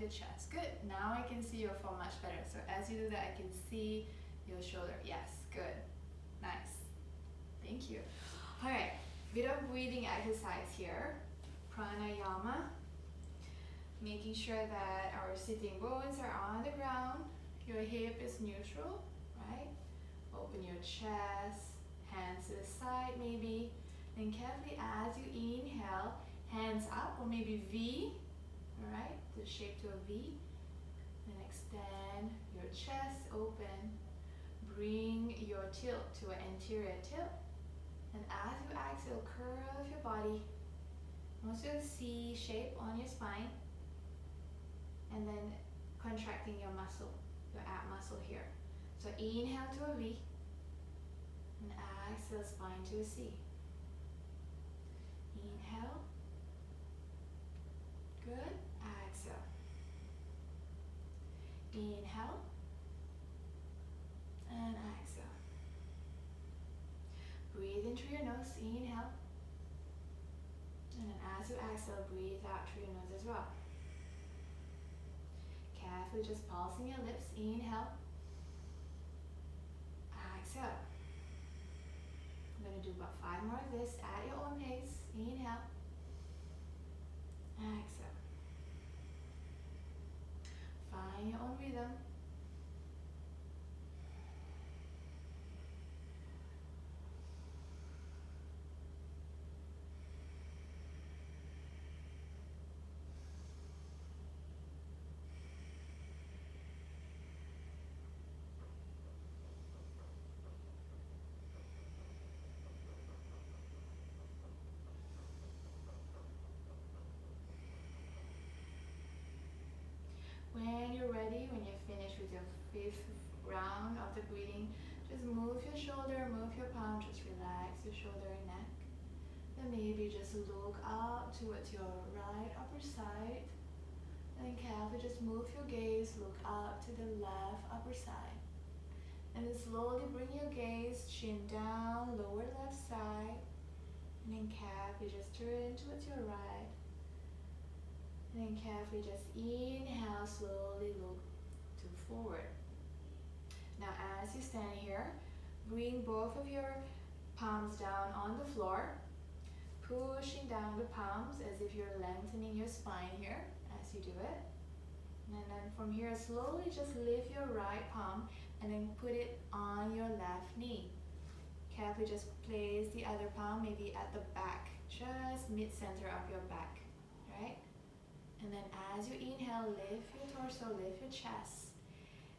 your chest. Good. Now I can see your form much better. So as you do that, I can see your shoulder. Yes, good. Nice. Thank you. All right, bit of breathing exercise here. Pranayama. Making sure that our sitting bones are on the ground. Your hip is neutral, right? Open your chest, hands to the side maybe. And carefully as you inhale, hands up or maybe V, all right? The shape to a V. And extend your chest open. Bring your tilt to an anterior tilt. And as you exhale, curve your body. Also a C shape on your spine. And then contracting your muscle, your ab muscle here. So inhale to a V. And exhale, spine to a C. Inhale. Good. Exhale. Inhale. And exhale. Breathe in through your nose. Inhale. And then as you exhale, breathe out through your nose as well. Carefully just pulsing your lips. Inhale. Exhale. I'm going to do about 5 more of this at your own pace. Inhale. Exhale. Find your own rhythm. When you're ready, when you're finished with your 5th round of the breathing, just move your shoulder, move your palm, just relax your shoulder and neck. Then maybe just look up towards your right upper side. And then carefully just move your gaze, look up to the left upper side. And then slowly bring your gaze, chin down, lower left side. And then carefully just turn towards your right. And then carefully just inhale, slowly look to forward. Now as you stand here, bring both of your palms down on the floor, pushing down the palms as if you're lengthening your spine here as you do it. And then from here, slowly just lift your right palm and then put it on your left knee. Carefully just place the other palm maybe at the back, just mid-center of your back, right? And then as you inhale, lift your torso, lift your chest.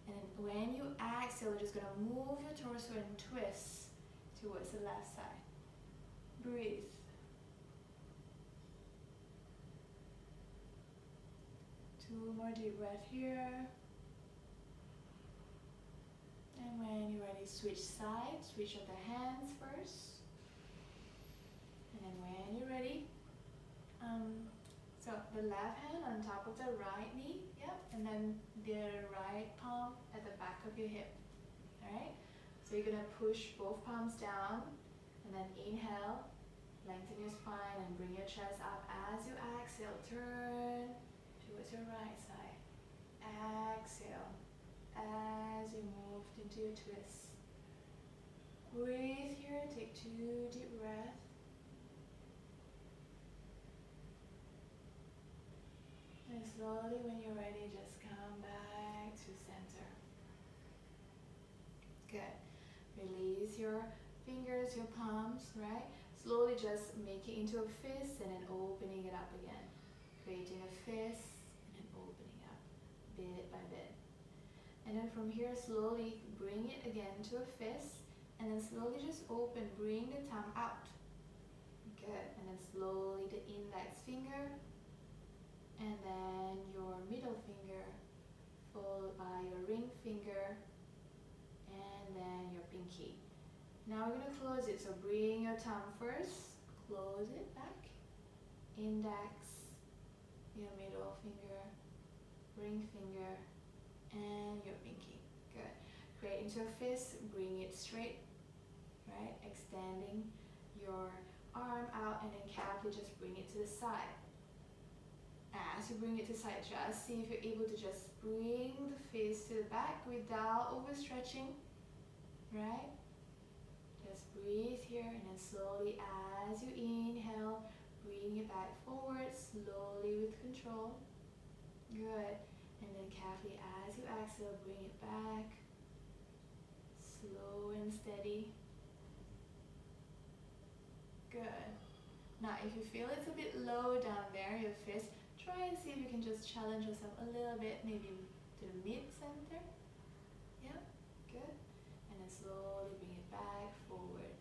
And then when you exhale, you're just going to move your torso and twist towards the left side. Breathe. Two more deep breaths here. And when you're ready, switch sides, switch of the hands first. And then when you're ready, so the left hand on top of the right knee, yep, and then the right palm at the back of your hip, all right? So you're gonna push both palms down, and then inhale, lengthen your spine and bring your chest up. As you exhale, turn towards your right side. Exhale, as you move into your twist. Breathe here, take 2 deep breaths. And slowly, when you're ready, just come back to center. Good. Release your fingers, your palms, right? Slowly just make it into a fist and then opening it up again. Creating a fist and then opening up bit by bit. And then from here, slowly bring it again to a fist and then slowly just open, bring the tongue out. Good. And then slowly the index finger and then your middle finger, followed by your ring finger, and then your pinky. Now we're going to close it, so bring your tongue first, close it back, index, your middle finger, ring finger, and your pinky. Good. Create into a fist, bring it straight, right? Extending your arm out and then carefully just bring it to the side. As you bring it to side thrust, see if you're able to just bring the face to the back without overstretching, right? Just breathe here and then slowly as you inhale, bring it back forward, slowly with control. Good. And then carefully as you exhale, bring it back, slow and steady. Good. Now if you feel it's a bit low down there, your fist, try and see if you can just challenge yourself a little bit, maybe to the mid-center. Yeah, good. And then slowly bring it back forward.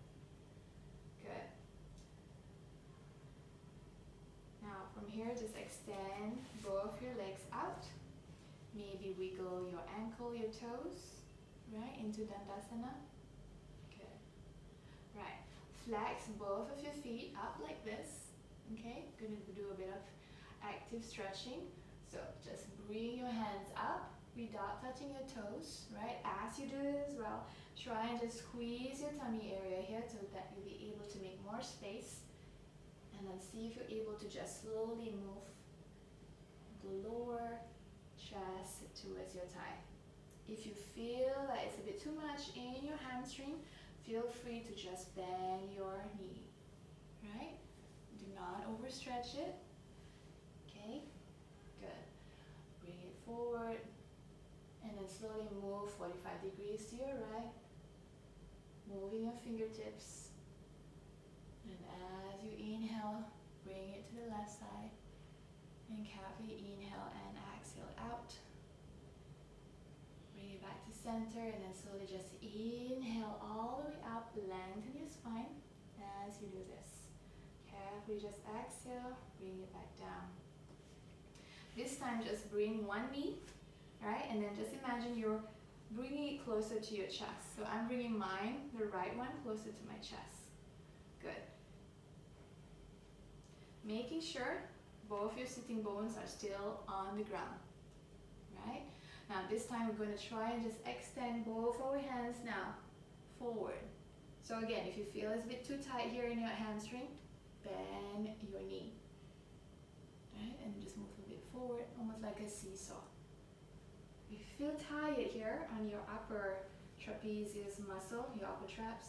Good. Now from here, just extend both your legs out. Maybe wiggle your ankle, your toes, right, into Tadasana. Good. Right. Flex both of your feet up like this. Okay, gonna do a bit of active stretching. So just bring your hands up without touching your toes, right? As you do it as well, try and just squeeze your tummy area here so that you'll be able to make more space. And then see if you're able to just slowly move the lower chest towards your thigh. If you feel that it's a bit too much in your hamstring, feel free to just bend your knee, right? Do not overstretch it. Okay, good. Bring it forward and then slowly move 45 degrees to your right. Moving your fingertips. And as you inhale, bring it to the left side. And carefully inhale and exhale out. Bring it back to center and then slowly just inhale all the way up. Lengthen your spine as you do this. Carefully just exhale, bring it back down. This time just bring one knee, right? And then just imagine you're bringing it closer to your chest. So I'm bringing mine, the right one, closer to my chest. Good. Making sure both your sitting bones are still on the ground, right? Now this time we're going to try and just extend both our hands now forward. So again, if you feel it's a bit too tight here in your hamstring, bend your knee, right? And just move a bit forward, almost like a seesaw. If you feel tired here on your upper trapezius muscle, your upper traps,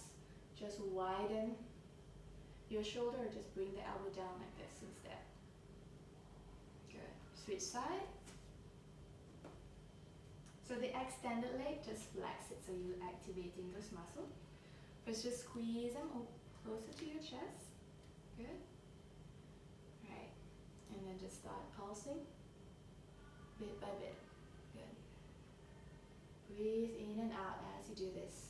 just widen your shoulder, or just bring the elbow down like this instead. Good. Switch side. So the extended leg, just flex it so you're activating those muscles. First just squeeze them closer to your chest. Good. Right. And then just start pulsing bit by bit. Good. Breathe in and out as you do this.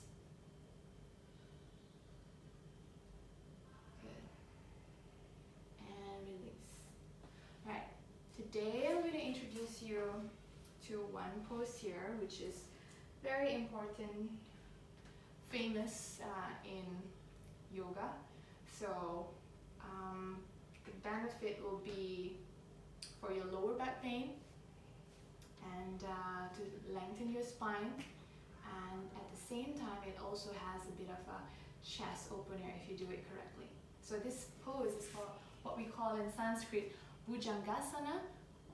Good. And release. Right. Today I'm going to introduce you to one pose here, which is very important, famous in yoga. So the benefit will be for your lower back pain and to lengthen your spine, and at the same time it also has a bit of a chest opener if you do it correctly. So this pose is for what we call in Sanskrit Ujjangasana,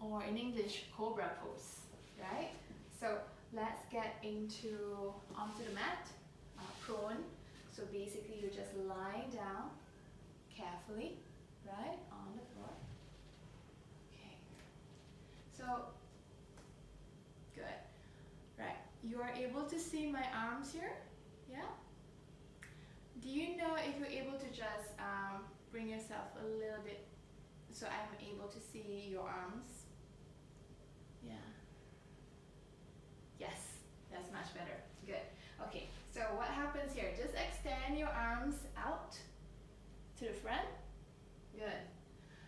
or in English cobra pose, right? So let's get onto the mat, prone. So basically you're just lying down carefully, right, on the floor. Okay. So, good. Right. You are able to see my arms here? Yeah? Do you know if you're able to just bring yourself a little bit so I'm able to see your arms? Yeah. Yes, that's much better. Good. Okay, so what happens here? Just extend your arms out to the front. Good.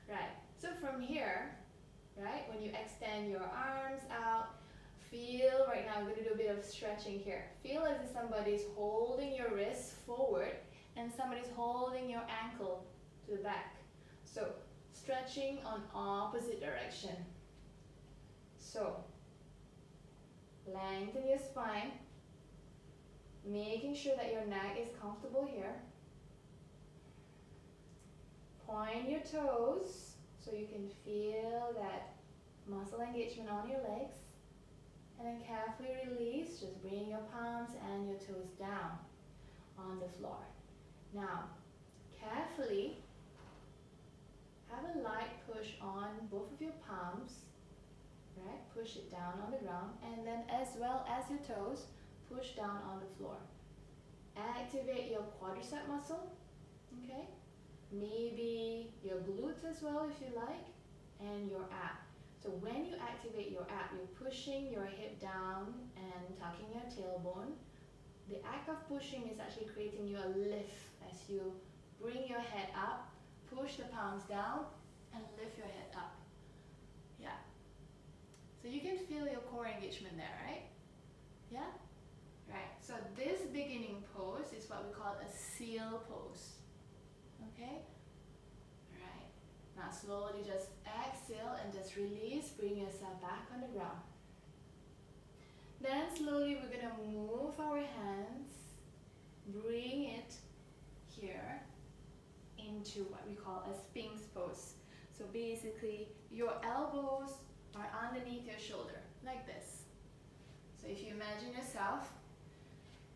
Right. So from here, right, when you extend your arms out, feel, right now I'm going to do a bit of stretching here. Feel as if somebody's holding your wrist forward and somebody's holding your ankle to the back. So stretching on opposite direction. So lengthen your spine, making sure that your neck is comfortable here. Point your toes so you can feel that muscle engagement on your legs. And then carefully release, just bring your palms and your toes down on the floor. Now, carefully have a light push on both of your palms, right? Push it down on the ground, and then as well as your toes, push down on the floor. Activate your quadricep muscle, okay? Maybe your glutes as well if you like, and your ab. So when you activate your ab, you're pushing your hip down and tucking your tailbone. The act of pushing is actually creating you a lift as you bring your head up, push the palms down, and lift your head up. Yeah. So you can feel your core engagement there, right? Yeah? Right. So this beginning pose is what we call a seal pose. Okay? Right. Now slowly just exhale and just release, bring yourself back on the ground. Then slowly we're going to move our hands, bring it here into what we call a Sphinx pose. So basically your elbows are underneath your shoulder, like this. So if you imagine yourself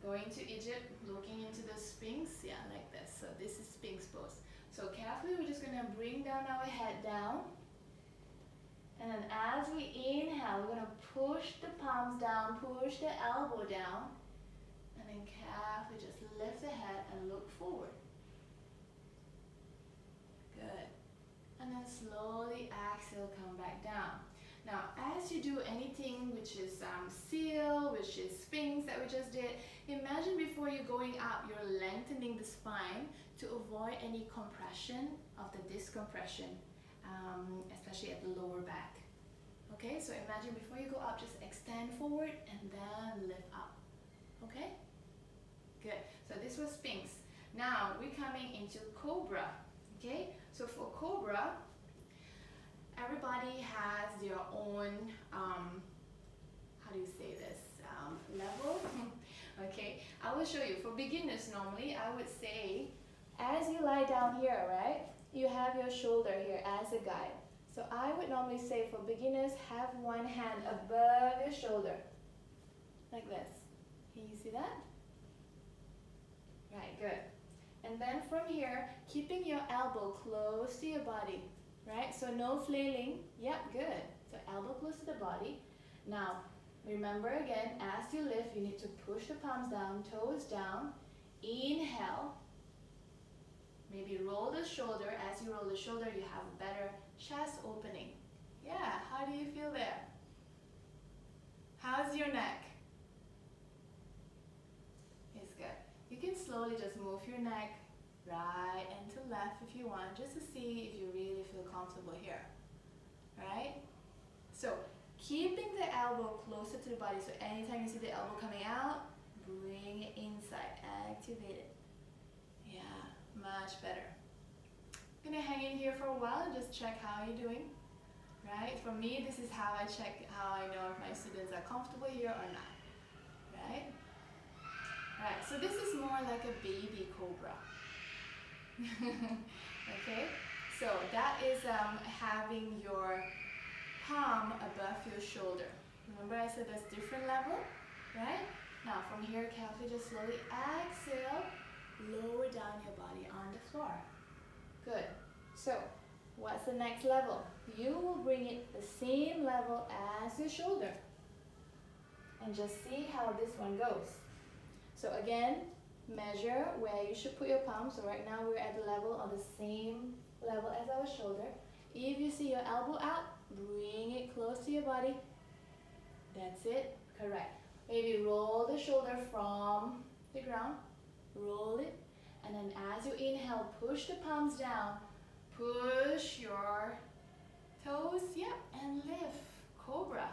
going to Egypt, looking into the Sphinx, yeah, like this. So this is Sphinx pose. So carefully, we're just going to bring down our head down. And then as we inhale, we're going to push the palms down, push the elbow down. And then carefully just lift the head and look forward. Good. And then slowly exhale, come back down. Now, as you do anything which is seal, which is Sphinx that we just did, imagine before you're going up, you're lengthening the spine to avoid any compression of the disc compression, especially at the lower back. Okay, so imagine before you go up, just extend forward and then lift up. Okay? Good. So this was Sphinx. Now we're coming into Cobra. Okay? So for Cobra, everybody has their own, how do you say this, level? Okay, I will show you. For beginners normally, I would say, as you lie down here, right, you have your shoulder here as a guide. So I would normally say for beginners, have one hand above your shoulder, like this. Can you see that? Right, good. And then from here, keeping your elbow close to your body. Right, so no flailing. Yep, good. So elbow close to the body. Now, remember again, as you lift, you need to push the palms down, toes down. Inhale. Maybe roll the shoulder. As you roll the shoulder, you have a better chest opening. Yeah, how do you feel there? How's your neck? It's good. You can slowly just move your neck right and to left if you want, just to see if you really feel comfortable here, right? So keeping the elbow closer to the body, so anytime you see the elbow coming out, bring it inside, activate it. Yeah, much better. I'm gonna hang in here for a while and just check how you're doing, right? For me, this is how I check, how I know if my students are comfortable here or not, right? Right, so this is more like a baby cobra. Okay, so that is having your palm above your shoulder. Remember I said that's different level, right? Now from here, carefully just slowly exhale, lower down your body on the floor. Good. So what's the next level? You will bring it the same level as your shoulder. And just see how this one goes. So again, measure where you should put your palm. So right now we're at the level of the same level as our shoulder. If you see your elbow out, bring it close to your body. That's it. Correct. Maybe roll the shoulder from the ground. Roll it. And then as you inhale, push the palms down. Push your toes. Yep. And lift. Cobra.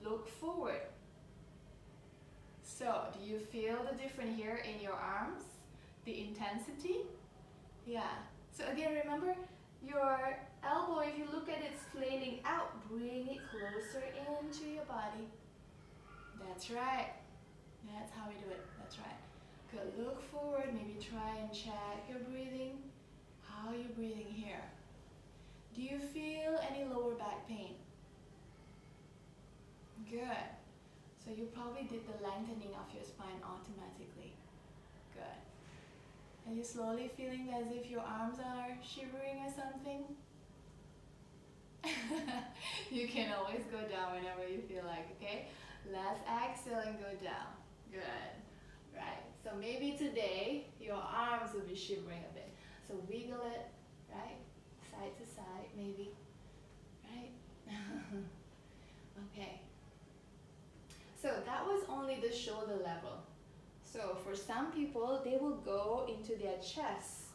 Look forward. So, do you feel the difference here in your arms? The intensity? Yeah. So again, remember your elbow, if you look at it, it's flailing out. Bring it closer into your body. That's right. That's how we do it. That's right. Good. Look forward. Maybe try and check your breathing. How are you breathing here? Do you feel any lower back pain? Good. So you probably did the lengthening of your spine automatically. Good. Are you slowly feeling as if your arms are shivering or something? You can always go down whenever you feel like, okay? Let's exhale and go down. Good. Right. So maybe today your arms will be shivering a bit. So wiggle it, right? Side to side, maybe. Right? Okay. So that was only the shoulder level. So for some people, they will go into their chest.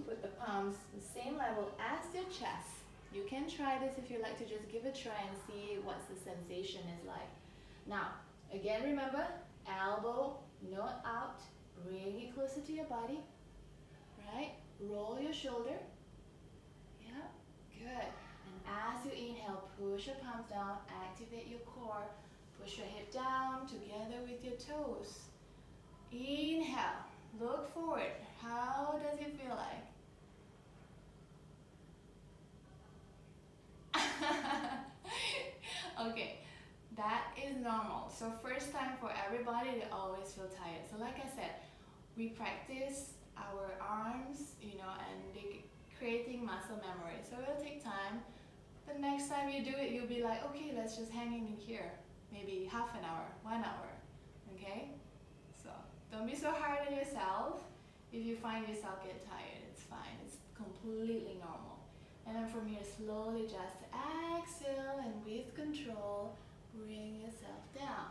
Put the palms the same level as their chest. You can try this if you like to just give a try and see what the sensation is like. Now, again, remember, elbow not out, bring it closer to your body, right? Roll your shoulder, yeah, good. And as you inhale, push your palms down, activate your core, push your hip down together with your toes. Inhale, look forward. How does it feel like? Okay, that is normal. So first time for everybody, they always feel tired. So like I said, we practice our arms, and they creating muscle memory. So it'll take time. The next time you do it, you'll be like, okay, let's just hang in here. Maybe half an hour, 1 hour, okay? So don't be so hard on yourself. If you find yourself get tired, it's fine. It's completely normal. And then from here, slowly just exhale and with control, bring yourself down.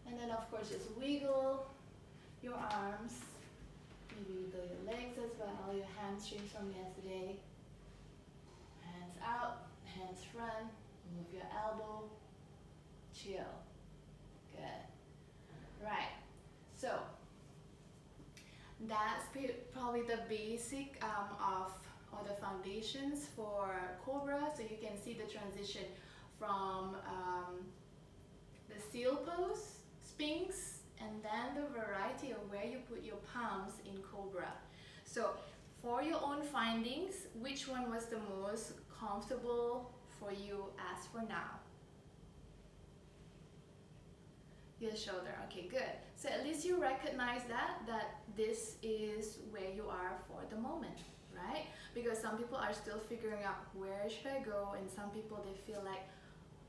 And then of course, just wiggle your arms. Maybe wiggle your legs as well, your hamstrings from yesterday. Hands out, hands front, move your elbow, chill. Good. Right. So that's probably the basic or the foundations for Cobra. So you can see the transition from the seal pose, Sphinx, and then the variety of where you put your palms in Cobra. So for your own findings, which one was the most comfortable for you as for now? Your shoulder. Okay, good. So at least you recognize that this is where you are for the moment, right? Because some people are still figuring out where should I go, and some people they feel like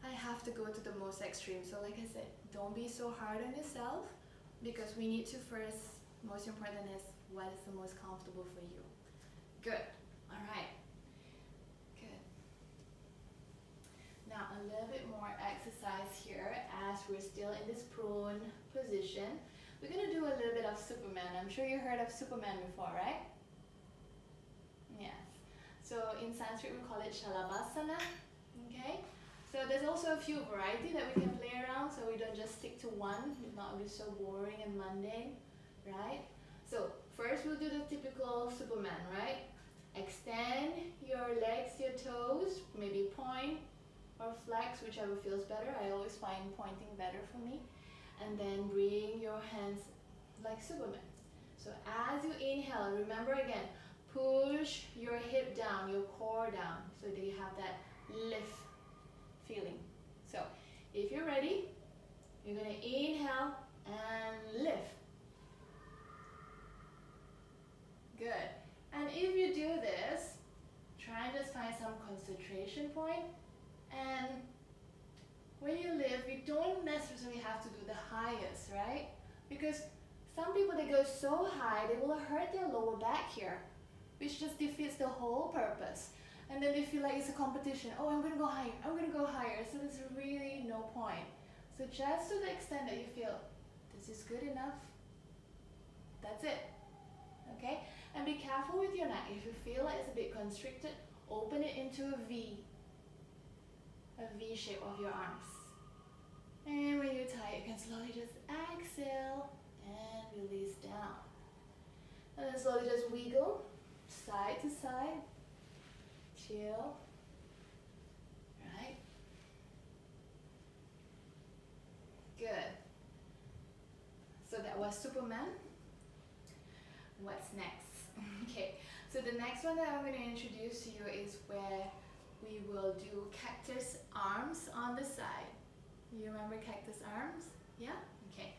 I have to go to the most extreme. So like I said, don't be so hard on yourself, because we need to first, most important is what is the most comfortable for you. Good. All right. Good. Now a little bit more exercise here as we're still in this prone position. We're going to do a little bit of Superman. I'm sure you heard of Superman before, right? Yes. So in Sanskrit we call it Shalabhasana. Okay? So there's also a few variety that we can play around, so we don't just stick to one. It's not be so boring and mundane, right? So first we'll do the typical Superman, right? Extend your legs, your toes, maybe point or flex, whichever feels better. I always find pointing better for me. And then bring your hands like Superman. So as you inhale, remember again, push your hip down, your core down, so that you have that lift feeling. So if you're ready, you're going to inhale and lift. Good. And if you do this, try and just find some concentration point. And when you lift, you don't necessarily have to do the highest, right? Because some people, they go so high, they will hurt their lower back here, which just defeats the whole purpose. And then they feel like it's a competition. Oh, I'm going to go higher. I'm going to go higher. So there's really no point. So just to the extent that you feel, this is good enough, that's it. Okay? And be careful with your neck. If you feel like it's a bit constricted, open it into a V shape of your arms. And when you're tired, you can slowly just exhale and release down. And then slowly just wiggle side to side. Chill. Right? Good. So that was Superman. What's next? Okay, so the next one that I'm going to introduce to you is where we will do cactus arms on the side. You remember cactus arms? Yeah? Okay.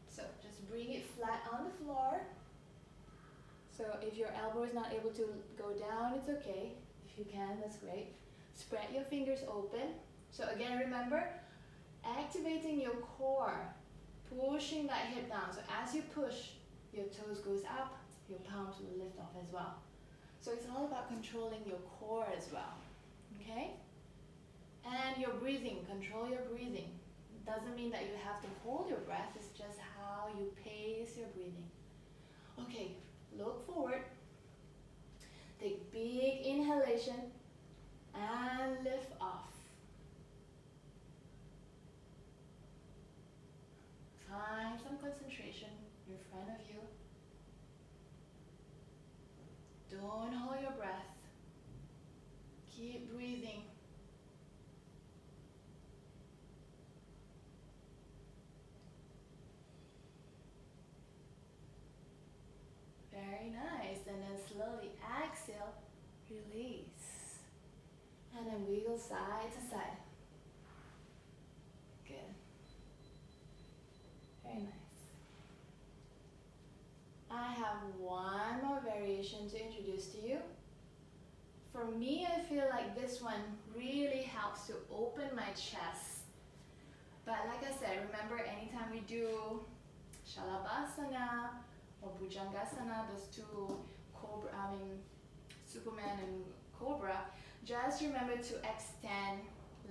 So just bring it flat on the floor. So if your elbow is not able to go down, it's okay. If you can, that's great. Spread your fingers open. So again, remember, activating your core, pushing that hip down. So as you push, your toes goes up, your palms will lift off as well. So it's all about controlling your core as well. Okay? And your breathing, control your breathing. It doesn't mean that you have to hold your breath, it's just how you pace your breathing. Okay, look forward. Take big inhalation and lift off. Find some concentration in front of you. Don't hold your breath. Keep breathing. Very nice. And then slowly exhale, release. And then wiggle side to side. Good. Very nice. I have one more variation to introduce to you. For me, I feel like this one really helps to open my chest. But like I said, remember anytime we do Shalabhasana or Ujjangasana, those two cobra, Superman and Cobra, just remember to extend,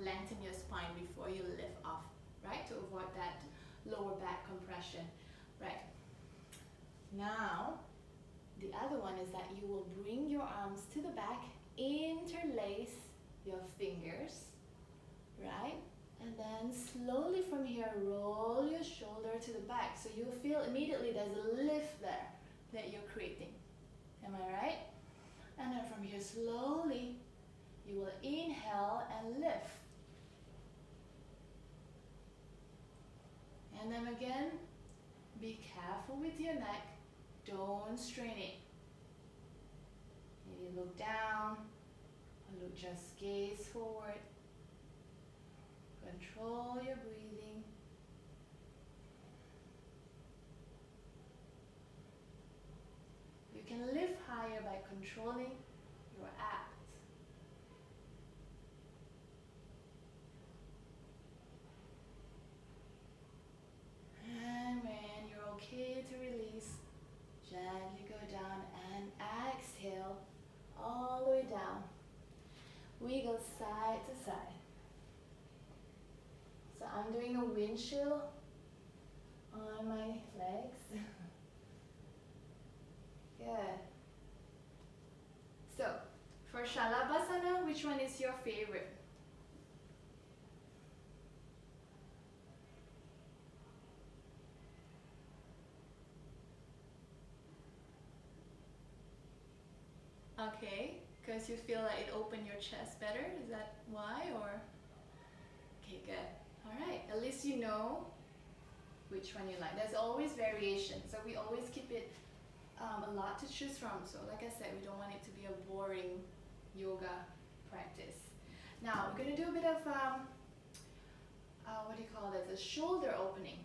lengthen your spine before you lift off, right? To avoid that lower back compression, right? Now, the other one is that you will bring your arms to the back, interlace your fingers, right? And then slowly from here, roll your shoulder to the back. So you'll feel immediately there's a lift there that you're creating. Am I right? And then from here, slowly, you will inhale and lift. And then again, be careful with your neck. Don't strain it. Maybe look down, or look, just gaze forward. Control your breathing. You can lift higher by controlling your abs. And when you're okay to release, gently go down and exhale all the way down. Wiggle side to side. So I'm doing a windshield on my legs. Good. So for Shalabhasana, which one is your favorite? Okay, because you feel like it opened your chest better? Is that why, or? Okay, good. Alright, at least you know which one you like. There's always variation, so we always keep it a lot to choose from. So like I said, we don't want it to be a boring yoga practice. Now, we're going to do a bit of, what do you call this? A shoulder opening,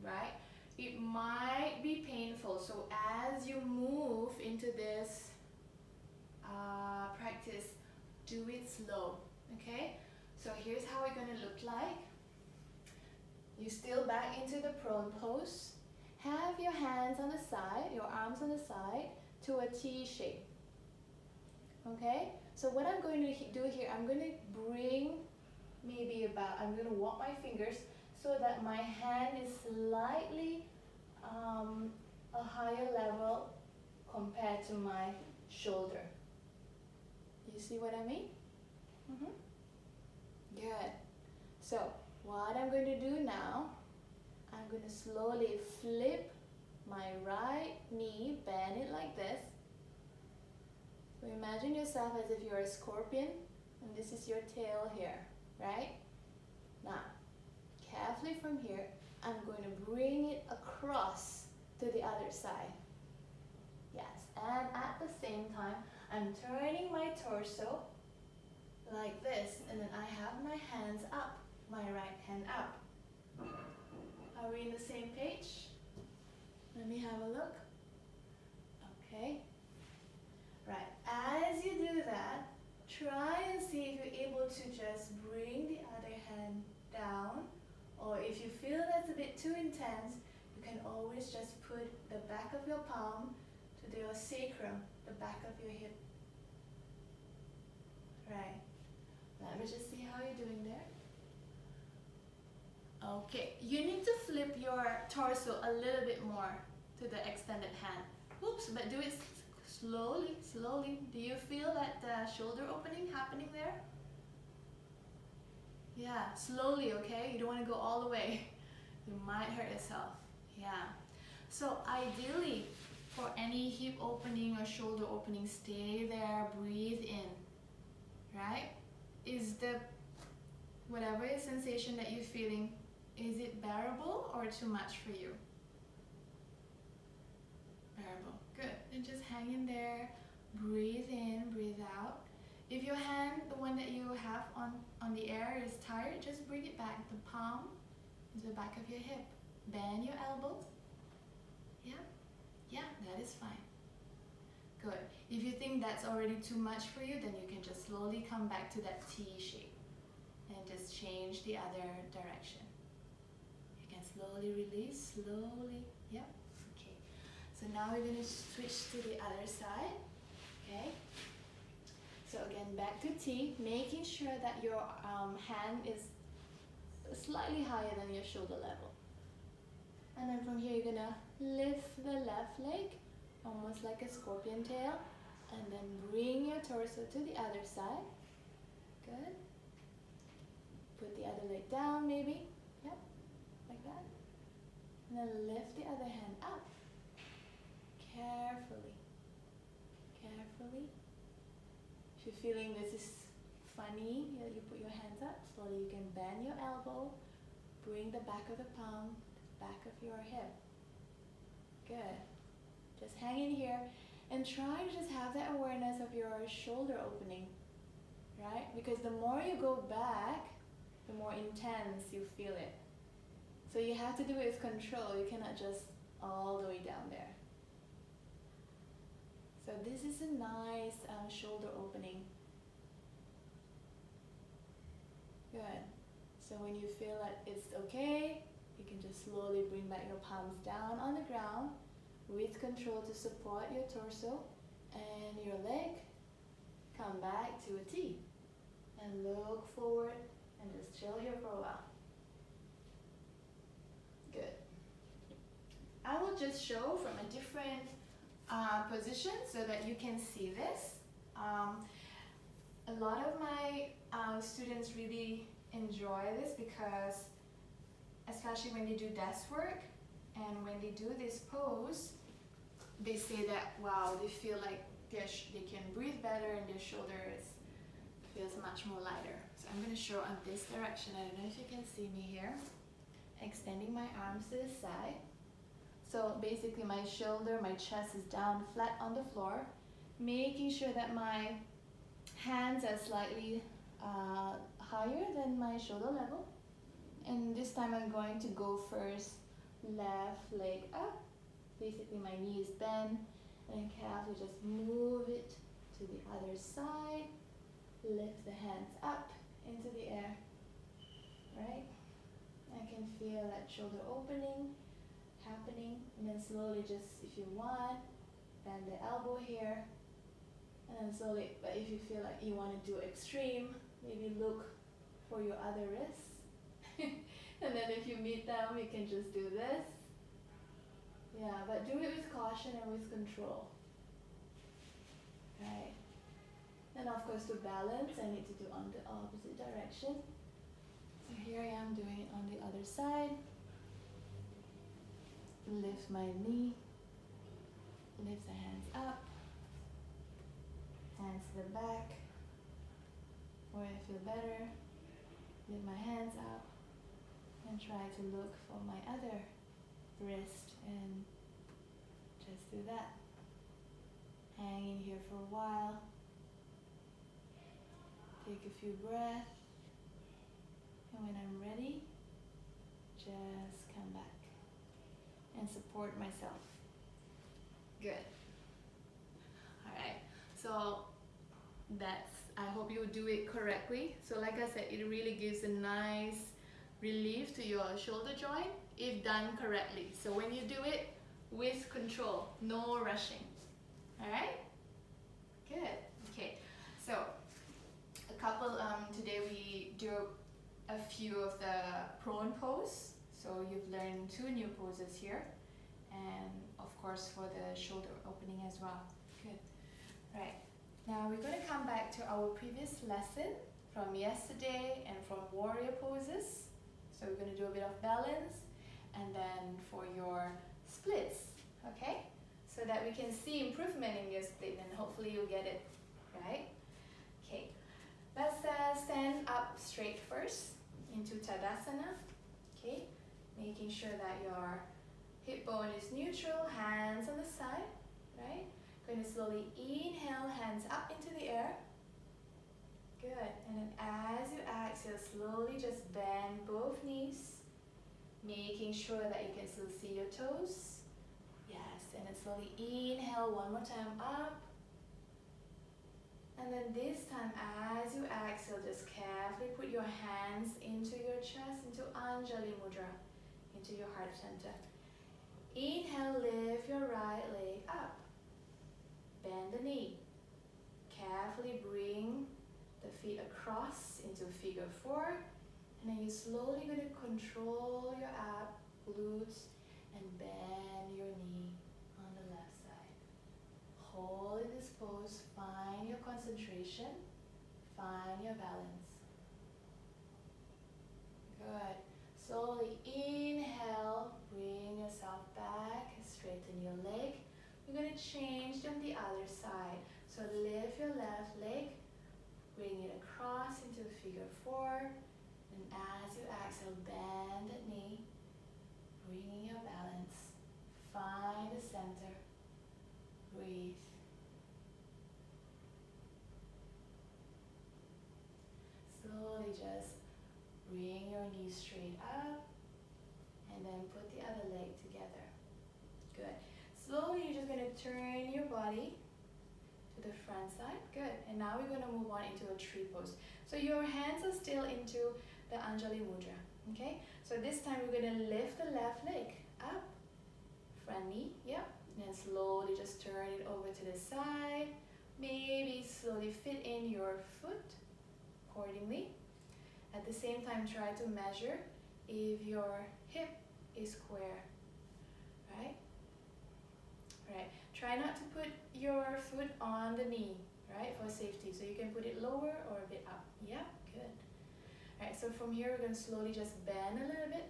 right? It might be painful, so as you move into this practice, do it slow, okay? So here's how it's going to look like. You still back into the prone pose. Have your hands on the side, your arms on the side to a T shape. Okay? So what I'm going to do here, I'm going to bring maybe about, I'm going to walk my fingers so that my hand is slightly a higher level compared to my shoulder. You see what I mean? Good. So what I'm going to do now, I'm going to slowly flip my right knee, bend it like this. So imagine yourself as if you're a scorpion and this is your tail here, right? Now, carefully from here, I'm going to bring it across to the other side. Yes, and at the same time, I'm turning my torso like this, and then I have my hands up, my right hand up. Are we in the same page? Let me have a look. Okay. Right, as you do that, try and see if you're able to just bring the other hand down, or if you feel that's a bit too intense, you can always just put the back of your palm to your sacrum, the back of your hip. Right, let me just see how you're doing there. Okay, you need to flip your torso a little bit more to the extended hand. Oops, but do it slowly, slowly. Do you feel that shoulder opening happening there? Yeah, slowly, okay? You don't want to go all the way. You might hurt yourself. Yeah. So ideally, for any hip opening or shoulder opening, stay there, breathe in. Right? Is the, whatever sensation that you're feeling, is it bearable or too much for you? Bearable. Good. And just hang in there. Breathe in, breathe out. If your hand, the one that you have on the air, is tired, just bring it back. The palm to the back of your hip. Bend your elbow. Yeah? Yeah, that is fine. Good. If you think that's already too much for you, then you can just slowly come back to that T shape and just change the other direction. You can slowly release, slowly. Yep. Okay. So now we're going to switch to the other side. Okay. So again, back to T, making sure that your hand is slightly higher than your shoulder level. And then from here, you're going to lift the left leg, almost like a scorpion tail, and then bring your torso to the other side. Good. Put the other leg down maybe. Yep, like that. And then lift the other hand up. Carefully. Carefully. If you're feeling this is funny, you put your hands up. Slowly you can bend your elbow. Bring the back of the palm to the back of your hip. Good. Just hang in here and try to just have that awareness of your shoulder opening, right? Because the more you go back, the more intense you feel it. So you have to do it with control. You cannot just all the way down there. So this is a nice shoulder opening. Good. So when you feel that it's okay, you can just slowly bring back your palms down on the ground with control to support your torso and your leg. Come back to a T and look forward and just chill here for a while. Good. I will just show from a different position so that you can see this. A lot of my students really enjoy this because, especially when they do desk work and when they do this pose, they say that, wow, they feel like they can breathe better and their shoulders feels much more lighter. So I'm going to show on this direction. I don't know if you can see me here. Extending my arms to the side. So basically my shoulder, my chest is down flat on the floor, making sure that my hands are slightly higher than my shoulder level. And this time I'm going to go first, left leg up. Basically my knee is bent, and carefully just move it to the other side. Lift the hands up into the air, right? I can feel that shoulder opening, happening, and then slowly just, if you want, bend the elbow here, and then slowly, but if you feel like you want to do extreme, maybe look for your other wrist. And then if you meet them, you can just do this. Yeah, but do it with caution and with control. Right. And of course, to balance, I need to do on the opposite direction. So here I am doing it on the other side. Lift my knee. Lift the hands up. Hands to the back. Where I feel better. Lift my hands up. And try to look for my other wrist and just do that. Hang in here for a while. Take a few breaths. And when I'm ready, just come back and support myself. Good. Alright, so I hope you do it correctly. So like I said, it really gives a nice relief to your shoulder joint if done correctly. So when you do it with control, no rushing. Alright? Good. Okay, so a couple, today we do a few of the prone pose. So you've learned 2 new poses here, and of course for the shoulder opening as well. Good. Right. Now we're going to come back to our previous lesson from yesterday and from warrior poses. So we're going to do a bit of balance and then for your splits, okay? So that we can see improvement in your split, and hopefully you'll get it, right? Okay, let's stand up straight first into Tadasana, okay? Making sure that your hip bone is neutral, hands on the side, right? Going to slowly inhale, hands up into the air. Good. And then as you exhale, slowly just bend both knees, making sure that you can still see your toes. Yes. And then slowly inhale one more time up. And then this time, as you exhale, just carefully put your hands into your chest, into Anjali Mudra, into your heart center. Inhale, lift your right leg up. Bend the knee. Carefully bring the feet across into figure 4. And then you're slowly going to control your ab, glutes, and bend your knee on the left side. Hold in this pose. Find your concentration. Find your balance. Good. Slowly inhale. Bring yourself back. Straighten your leg. We're going to change them the other side. So lift your left leg, bring it across into figure 4. And as you exhale, bend the knee, bringing your balance. Find the center. Breathe. Slowly just bring your knees straight up and then put the other leg together. Good. Slowly, you're just going to turn your body to the front side. Good. And now we're going to move on into a tree pose. So your hands are still into the Anjali Mudra. Okay? So this time we're going to lift the left leg up. Front knee. Yep. And then slowly just turn it over to the side. Maybe slowly fit in your foot accordingly. At the same time, try to measure if your hip is square. Right? Right. Try not to put your foot on the knee, right, for safety. So you can put it lower or a bit up. Yeah, good. All right, so from here we're going to slowly just bend a little bit.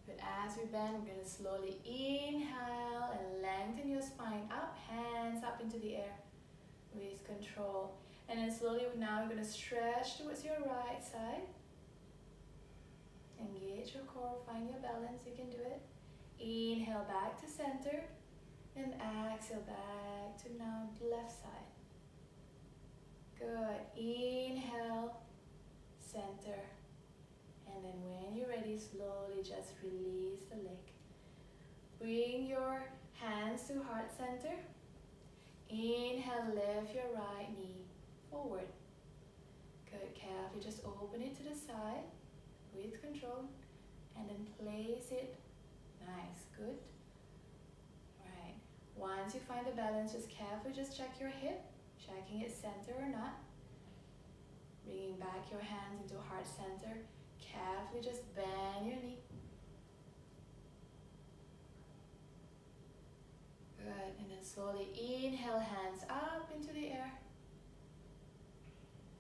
But as we bend, we're going to slowly inhale and lengthen your spine up, hands up into the air with control. And then slowly now we're going to stretch towards your right side. Engage your core, find your balance, you can do it. Inhale back to center and exhale back to now the left side. Good. Inhale, center. And then when you're ready, slowly just release the leg. Bring your hands to heart center. Inhale, lift your right knee forward. Good. Carefully just open it to the side with control and then place it. Nice, good. Right. Once you find the balance, just carefully just check your hip, checking it center or not. Bringing back your hands into heart center. Carefully just bend your knee. Good. And then slowly inhale, hands up into the air.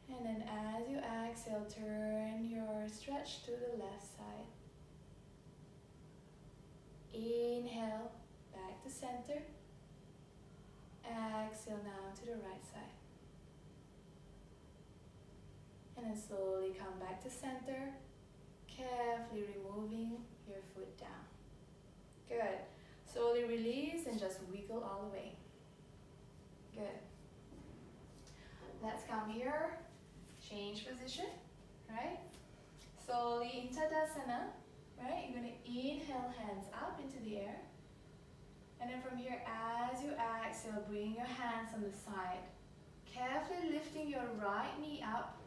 And then as you exhale, turn your stretch to the left side. Inhale, back to center. Exhale now to the right side. And then slowly come back to center, carefully removing your foot down. Good. Slowly release and just wiggle all the way. Good. Let's come here, change position, right? Slowly in Tadasana, right? You're going to inhale, hands up into the air. And then from here, as you exhale, bring your hands on the side. Carefully lifting your right knee up,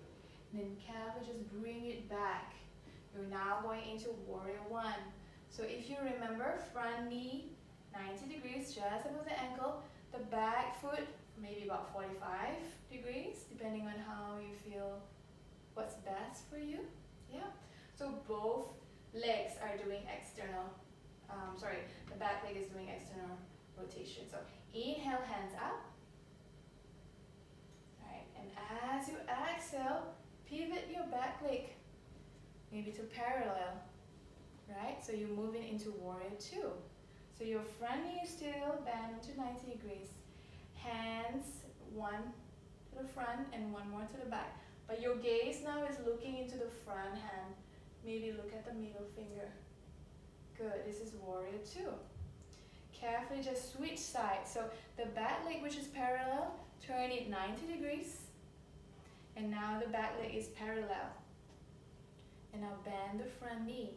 and then carefully just bring it back. You're now going into Warrior One. So if you remember, front knee 90 degrees just above the ankle, the back foot maybe about 45 degrees, depending on how you feel what's best for you. Yeah. So both legs are doing external, the back leg is doing external rotation. So inhale, hands up. Alright, and as you exhale, pivot your back leg, maybe to parallel, right? So you're moving into Warrior Two. So your front knee is still bent to 90 degrees. Hands, one to the front and one more to the back. But your gaze now is looking into the front hand. Maybe look at the middle finger. Good, this is Warrior Two. Carefully just switch sides. So the back leg, which is parallel, turn it 90 degrees. And now the back leg is parallel. And now bend the front knee.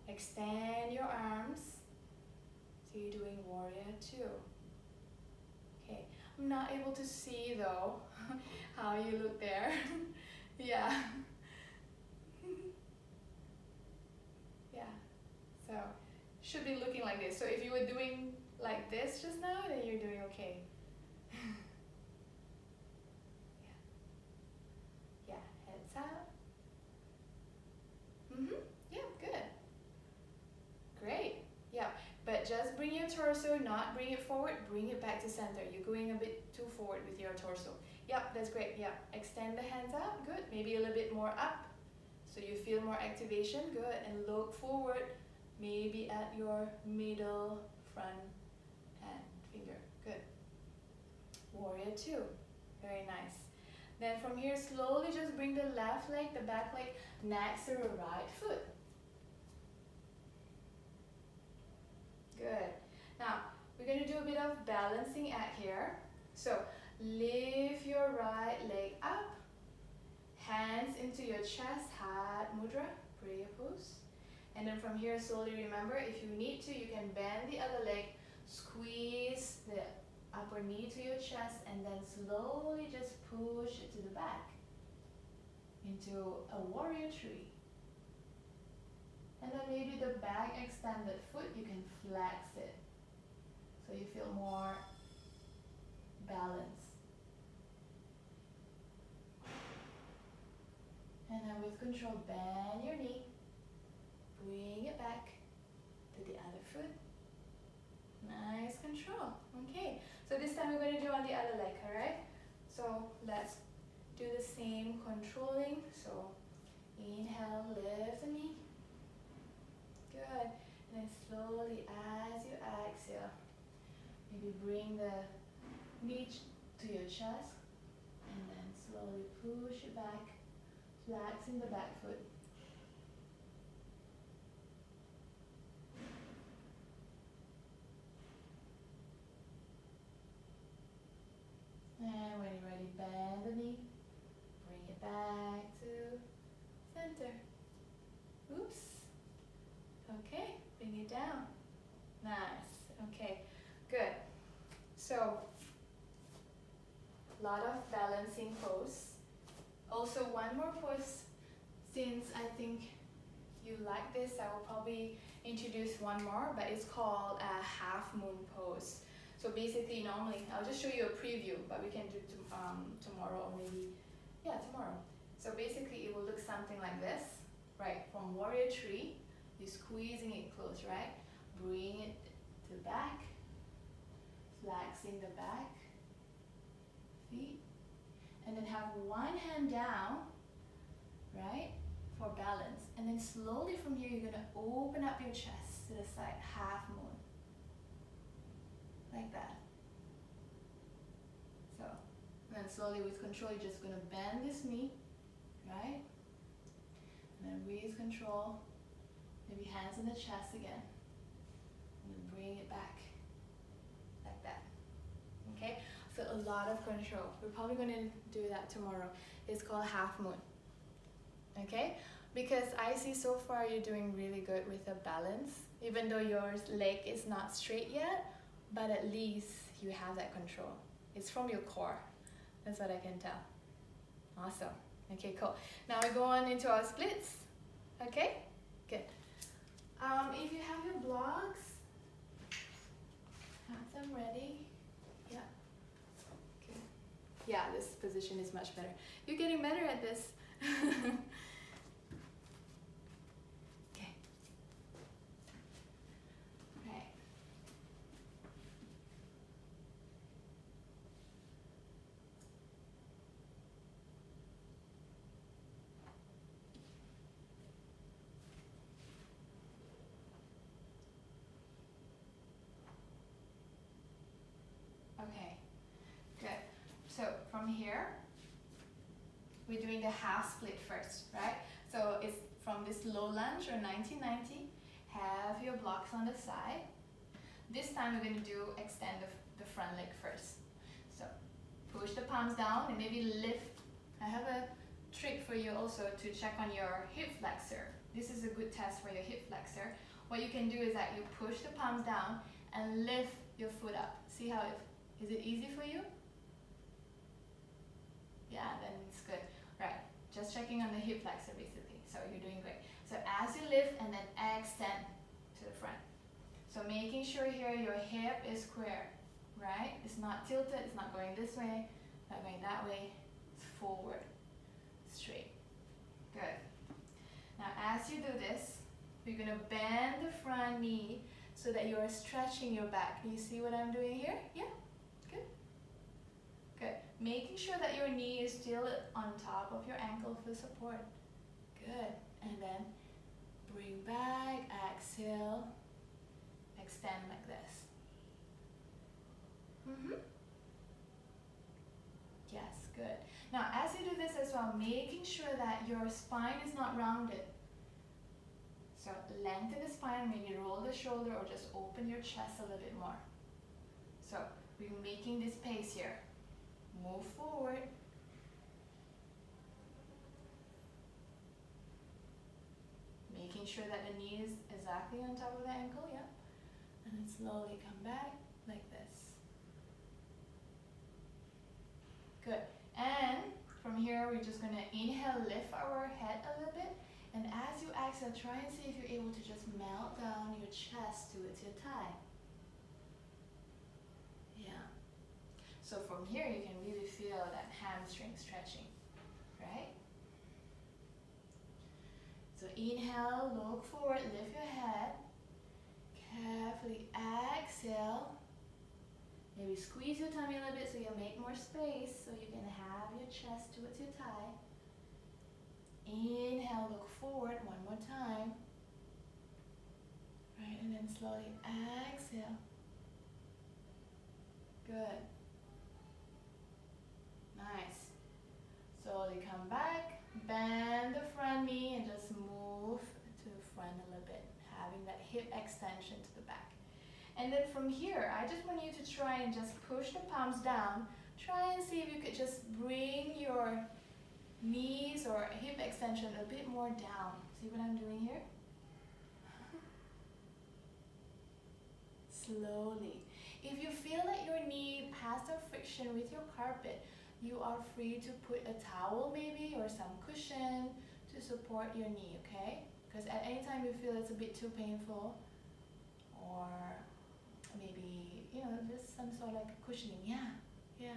Extend your arms. So you're doing Warrior Two. Okay, I'm not able to see though how you look there. Yeah. Yeah. So should be looking like this. So if you were doing like this just now, then you're doing okay. Yeah. Yeah, heads up. Yeah, good. Great. Yeah, but just bring your torso, not bring it forward, bring it back to center. You're going a bit too forward with your torso. Yeah, that's great. Yeah, extend the hands up. Good. Maybe a little bit more up. So you feel more activation. Good. And look forward, maybe at your middle front hand finger. Good. Warrior Two. Very nice. Then from here, slowly just bring the left leg, the back leg, next to the right foot. Good. Now, we're going to do a bit of balancing act here. So, lift your right leg up. Hands into your chest, Heart Mudra, prayer pose. And then from here, slowly remember, if you need to, you can bend the other leg, squeeze the upper knee to your chest, and then slowly just push it to the back into a Warrior Three. And then maybe the back extended foot, you can flex it so you feel more balance. And then with control, bend your knee, bring it back to the other foot. Nice control. Okay, so this time we're going to do on the other leg, alright? So let's do the same controlling. So inhale, lift the knee. Good. And then slowly as you exhale, maybe bring the knee to your chest and then slowly push it back, flexing the back foot. And when you're ready, bend the knee, bring it back to center. Oops. Okay, bring it down. Nice. Okay, good. So, a lot of balancing pose. Also, one more pose. Since I think you like this, I will probably introduce one more, but it's called a half moon pose. So basically, normally, I'll just show you a preview, but we can do tomorrow or maybe, yeah, tomorrow. So basically, it will look something like this, right? From Warrior Three, you're squeezing it close, right? Bring it to the back, flexing the back feet, and then have one hand down, right, for balance. And then slowly from here, you're gonna open up your chest to the side, half moon. Like that. So, and then slowly with control, you're just gonna bend this knee, right? And then with control, maybe hands on the chest again. And then bring it back, like that. Okay? So a lot of control. We're probably going to do that tomorrow. It's called half moon. Okay? Because I see so far you're doing really good with the balance, even though your leg is not straight yet, but at least you have that control. It's from your core. That's what I can tell. Awesome. Okay, cool. Now we go on into our splits. Okay? Good. If you have your blocks, have them ready. Yeah. Okay. Yeah, this position is much better. You're getting better at this. Okay. Right. Okay, good. So from here, we're doing the half split first, right? So it's from this low lunge or 90-90, have your blocks on the side. This time we're going to do extend the front leg first. So push the palms down and maybe lift. I have a trick for you also to check on your hip flexor. This is a good test for your hip flexor. What you can do is that you push the palms down and lift your foot up. See how is it easy for you? Yeah, then it's good. Right, just checking on the hip flexor basically. So you're doing great. So as you lift and then extend to the front. So making sure here your hip is square, right? It's not tilted, it's not going this way, not going that way. It's forward, straight. Good. Now as you do this, you're gonna bend the front knee so that you are stretching your back. Can you see what I'm doing here? Yeah? Good. Good. Making sure that your knee is still on top of your ankle for support. Good. And then bring back, exhale, extend like this. Yes, good. Now as you do this as well, making sure that your spine is not rounded. So lengthen the spine, maybe roll the shoulder or just open your chest a little bit more. So we're making this pace here. Move forward. Making sure that the knee is exactly on top of the ankle, yeah. And then slowly come back like this. Good. And from here, we're just gonna inhale, lift our head a little bit. And as you exhale, try and see if you're able to just melt down your chest towards your thigh. Yeah. So from here, you can really feel that hamstring stretching, right? So inhale, look forward, lift your head. Carefully exhale. Maybe squeeze your tummy a little bit so you'll make more space so you can have your chest towards your thigh. Inhale, look forward one more time. Right, and then slowly exhale. Good. Nice. Slowly come back, bend the front knee and just move to the front a little bit, having that hip extension to the back. And then from here, I just want you to try and just push the palms down. Try and see if you could just bring your knees or hip extension a bit more down. See what I'm doing here? Slowly. If you feel that your knee has some friction with your carpet, you are free to put a towel maybe or some cushion to support your knee, okay? Because at any time you feel it's a bit too painful, or maybe, you know, just some sort of like cushioning. Yeah, yeah.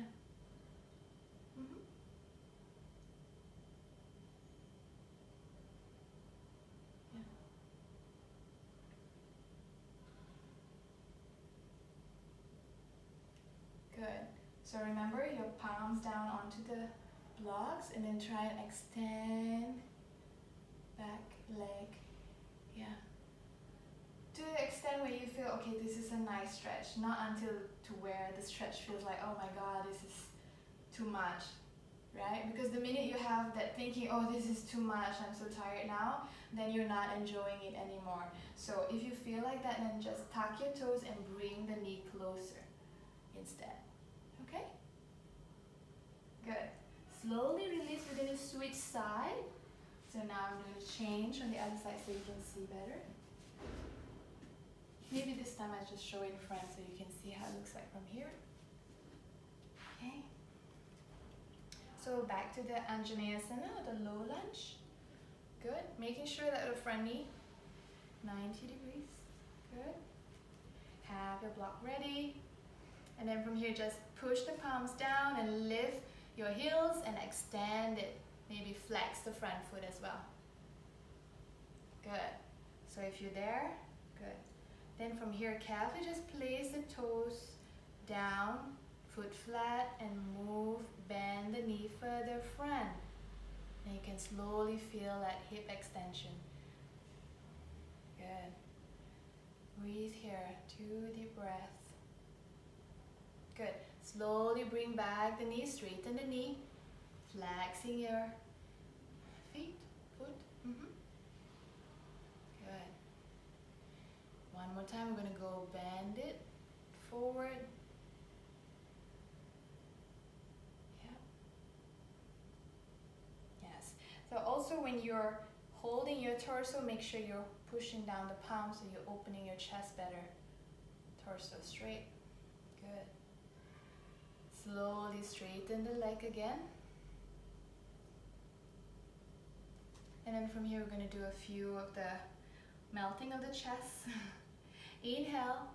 Good. So remember your palms down onto the blocks and then try and extend back leg. Yeah. To the extent where you feel, okay, this is a nice stretch. Not until to where the stretch feels like, oh my God, this is too much. Right? Because the minute you have that thinking, oh, this is too much, I'm so tired now, then you're not enjoying it anymore. So if you feel like that, then just tuck your toes and bring the knee closer instead. Okay? Good. Slowly release. We're going to switch side. So now I'm going to change on the other side so you can see better. Maybe this time I just show it in front so you can see how it looks like from here. Okay. So back to the Ujjangasana, the low lunge. Good. Making sure that the front knee, 90 degrees. Good. Have your block ready. And then from here, just push the palms down and lift your heels and extend it. Maybe flex the front foot as well. Good. So if you're there, good. Then from here, carefully just place the toes down, foot flat, and move, bend the knee further front. And you can slowly feel that hip extension. Good. Breathe here, 2 deep breaths. Good. Slowly bring back the knee, straighten the knee, flexing your feet, foot. Good. One more time, we're going to go bend it forward. Yeah. Yes. So also when you're holding your torso, make sure you're pushing down the palms so you're opening your chest better. Torso straight. Good. Slowly straighten the leg again. And then from here, we're going to do a few of the melting of the chest. Inhale,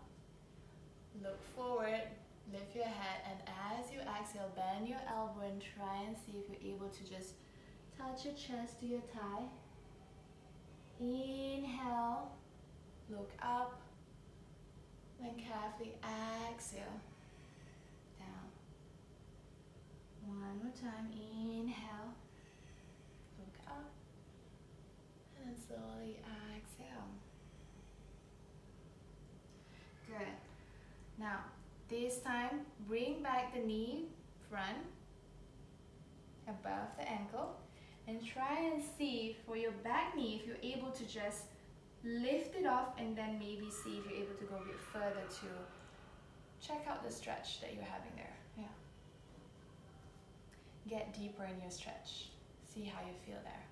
look forward, lift your head, and as you exhale, bend your elbow and try and see if you're able to just touch your chest to your thigh. Inhale, look up, then carefully exhale, down. One more time, inhale, look up, and then slowly exhale. Good. Now, this time, bring back the knee front, above the ankle, and try and see for your back knee if you're able to just lift it off and then maybe see if you're able to go a bit further to check out the stretch that you're having there. Yeah. Get deeper in your stretch. See how you feel there.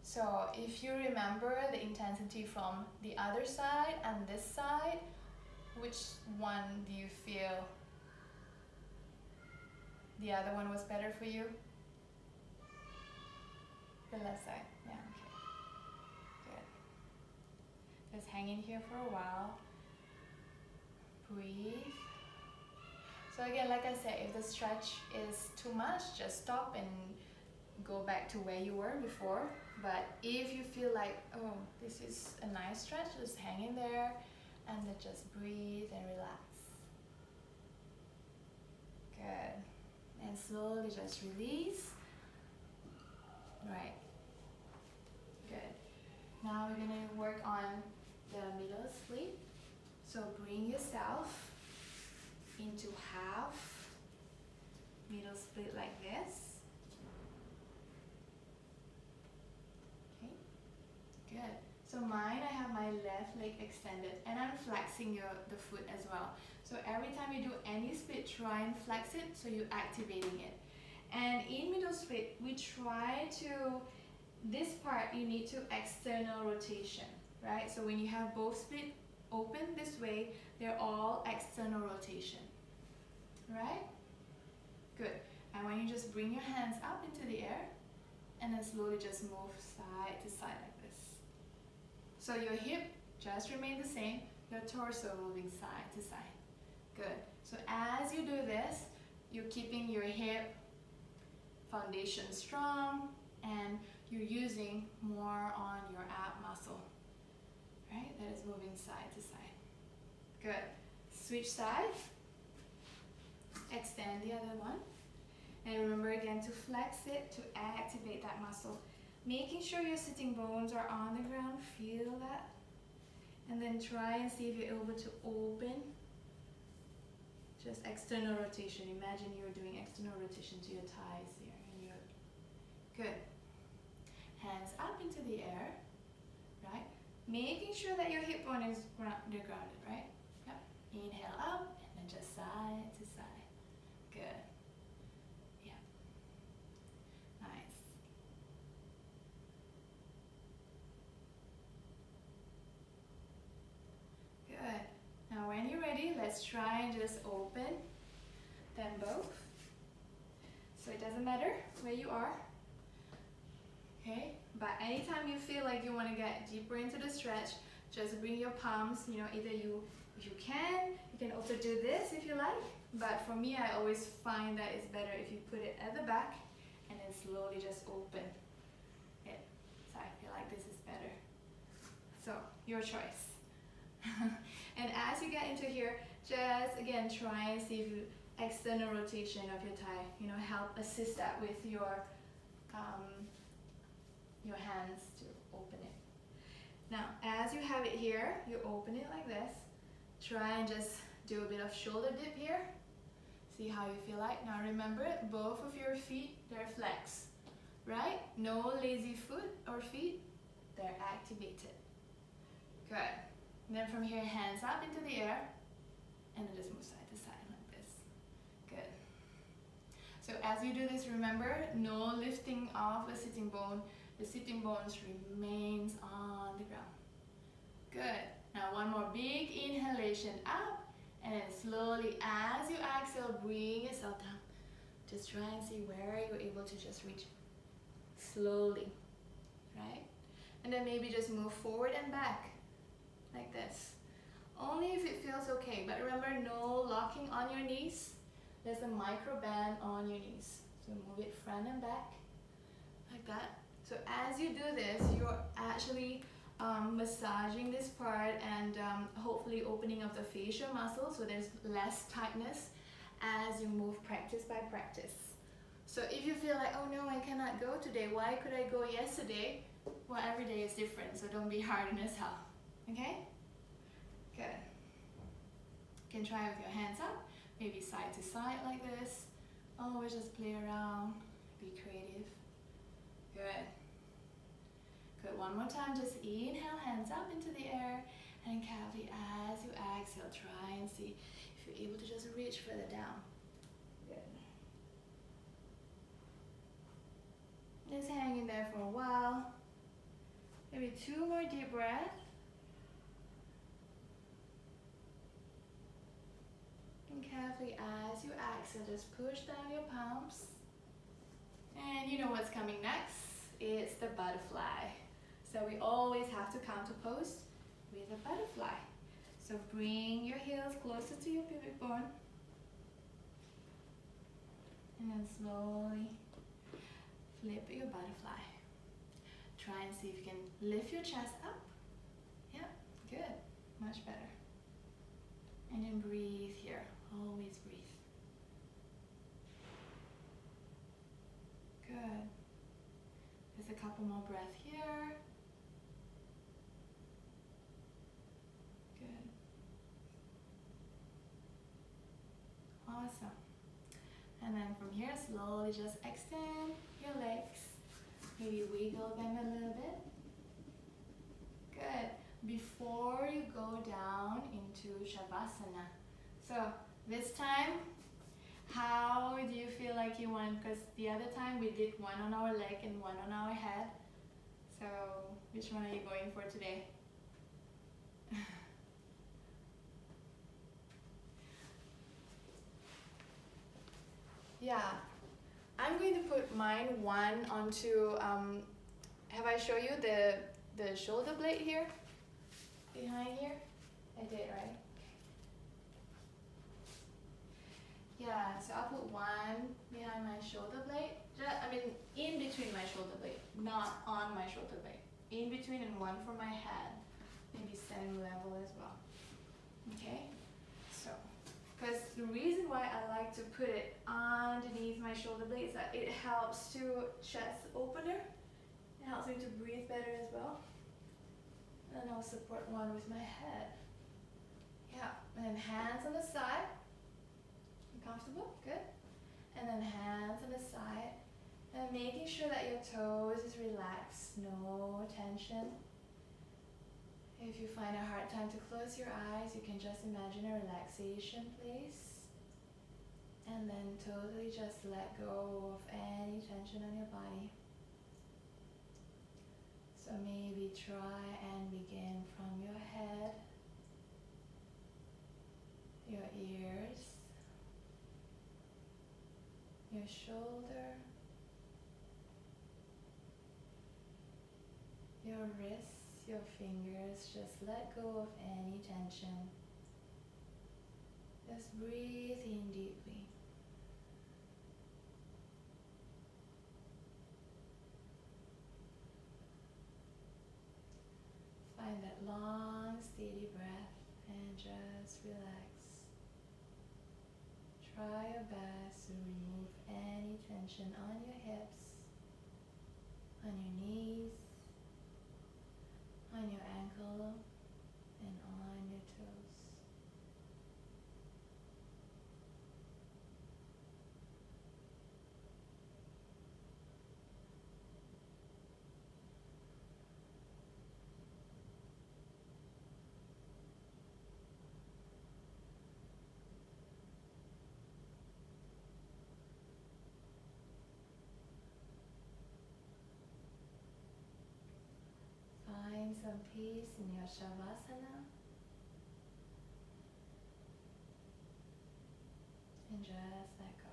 So if you remember the intensity from the other side and this side, which one do you feel the other one was better for you? The left side. Yeah, okay. Good. Just hang in here for a while. Breathe. So again, like I said, if the stretch is too much, just stop and go back to where you were before. But if you feel like, oh, this is a nice stretch, just hang in there and then just breathe and relax. Good. And slowly just release. Right. Good. Now we're going to work on the middle split. So bring yourself into half middle split like this. Okay. Good. So mine, I have my left leg extended and I'm flexing the foot as well. So every time you do any split, try and flex it so you're activating it. And in middle split, we try to, this part you need to external rotation, right? So when you have both split open this way, they're all external rotation, right? Good. And when you just bring your hands up into the air and then slowly just move side to side like this. So your hip just remain the same, your torso moving side to side. Good. So as you do this, you're keeping your hip foundation strong and you're using more on your ab muscle, right? That is moving side to side. Good. Switch side. Extend the other one. And remember again to flex it to activate that muscle. Making sure your sitting bones are on the ground. Feel that. And then try and see if you're able to open. Just external rotation. Imagine you're doing external rotation to your thighs here. And you're good. Hands up into the air, right? Making sure that your hip bone is grounded, right? Yep. Inhale up and then just side to side. Good. Yeah. let's try and just open them both. So it doesn't matter where you are. Okay, but anytime you feel like you want to get deeper into the stretch, just bring your palms, you know, either if you can also do this if you like, but for me I always find that it's better if you put it at the back and then slowly just open it. So I feel like this is better. So, your choice. And as you get into here, just again try and see if you external rotation of your thigh, you know, help assist that with your hands to open it. Now, as you have it here, you open it like this. Try and just do a bit of shoulder dip here. See how you feel like. Now remember, both of your feet, they're flexed, right? No lazy foot or feet, they're activated. Good. And then from here, hands up into the air, and then just move side to side like this. Good. So as you do this, remember, no lifting of the sitting bone. The sitting bones remains on the ground. Good. Now one more big inhalation up, and then slowly as you exhale, bring yourself down. Just try and see where you're able to just reach. Slowly, right? And then maybe just move forward and back, like this. Only if it feels okay, but remember, no locking on your knees. There's a micro band on your knees. So move it front and back, like that. So as you do this, you're actually massaging this part and hopefully opening up the facial muscles so there's less tightness as you move practice by practice. So if you feel like, oh no, I cannot go today, why could I go yesterday? Well, every day is different, so don't be hard on yourself, okay? Good. You can try with your hands up, maybe side to side like this. Always just play around, be creative. Good. Good, one more time, just inhale, hands up into the air, and carefully as you exhale, try and see if you're able to just reach further down. Good. Just hang in there for a while. Maybe 2 more deep breaths. And carefully as you exhale, just push down your palms. And you know what's coming next? It's the butterfly. So we always have to counter pose with a butterfly. So bring your heels closer to your pubic bone. And then slowly flip your butterfly. Try and see if you can lift your chest up. Yep, good, much better. And then breathe here, always breathe. Good. Just a couple more breaths here. Good. Awesome. And then from here, slowly just extend your legs. Maybe wiggle them a little bit. Good. Before you go down into Shavasana. So this time, how do you feel like you want? Because the other time we did one on our leg and one on our head. So which one are you going for today? Yeah, I'm going to put mine one onto, have I shown you the shoulder blade here? Behind here? I did, right? Yeah, so I'll put one behind my shoulder blade. In between my shoulder blade, not on my shoulder blade. In between, and one for my head. Maybe same level as well. Okay? So, because the reason why I like to put it underneath my shoulder blade is that it helps to chest opener. It helps me to breathe better as well. And I'll support one with my head. Yeah, and then hands on the side. Comfortable? Good. And then hands on the side. And making sure that your toes is relaxed, no tension. If you find a hard time to close your eyes, you can just imagine a relaxation place. And then totally just let go of any tension on your body. So maybe try and begin from your head, your your shoulder, your wrists, your fingers. Just let go of any tension. Just breathe in deeply. Find that long, steady breath and just relax. Try your best to remove any tension on your hips, on your knees, on your ankle, and on your toes. Find some peace in your Shavasana and just let go.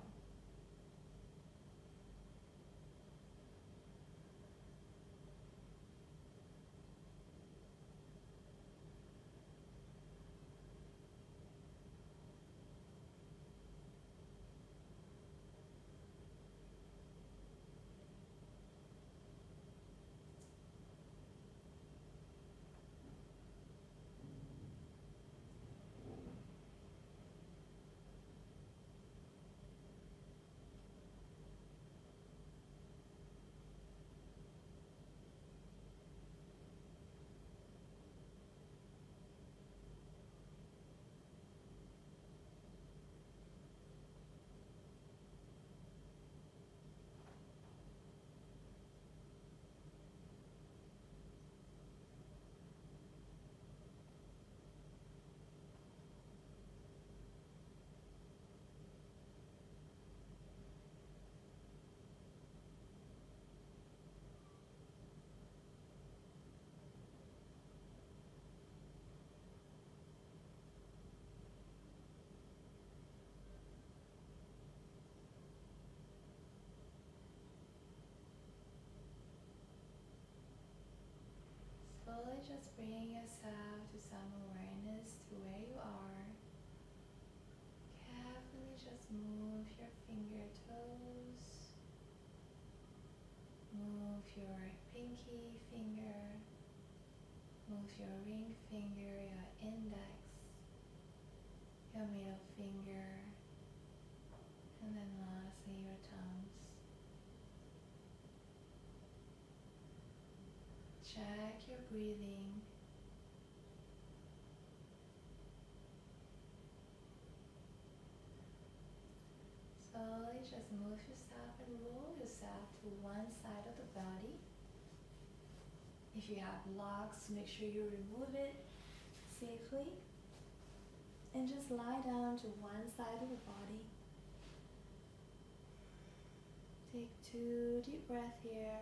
Slowly just bring yourself to some awareness to where you are. Carefully just move your finger toes. Move your pinky finger. Move your ring finger, your index, your middle finger, and then lastly your thumbs. Check your breathing. Slowly just move yourself and roll yourself to one side of the body. If you have blocks, make sure you remove it safely. And just lie down to one side of the body. Take 2 deep breaths here.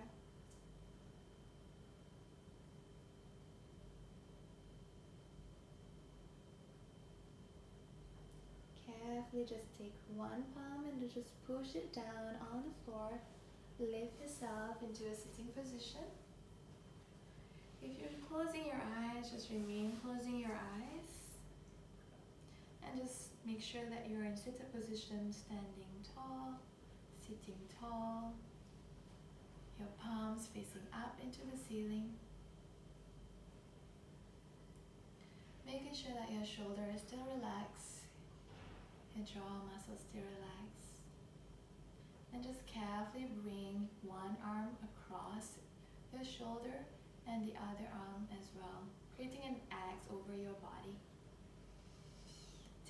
Carefully just take one palm and just push it down on the floor. Lift yourself into a sitting position. If you're closing your eyes, just remain closing your eyes. And just make sure that you're in seated position, standing tall, sitting tall. Your palms facing up into the ceiling. Making sure that your shoulder is still relaxed. Your jaw muscles still relax. And just carefully bring one arm across your shoulder and the other arm as well, creating an X over your body.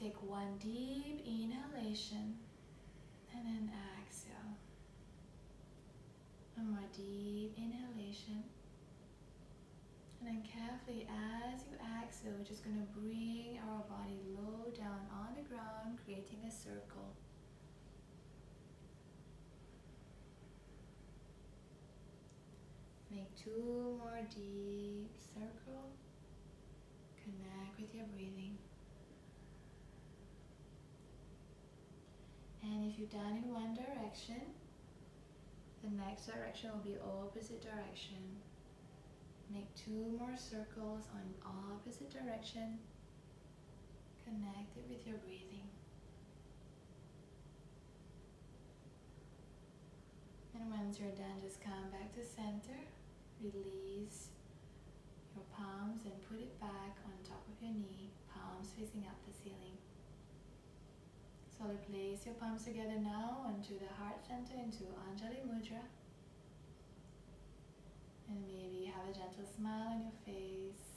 Take one deep inhalation and then exhale. One more deep inhalation. And then carefully as you exhale, we're just going to bring our body low down on the ground, creating a circle. Make 2 more deep circles. Connect with your breathing. And And if you've done in one direction, the next direction will be opposite direction. Make 2 more circles on opposite direction. Connect it with your breathing. And once you're done, just come back to center. Release your palms and put it back on top of your knee, palms facing up the ceiling. Slowly place your palms together now onto the heart center, into Anjali Mudra. And maybe have a gentle smile on your face.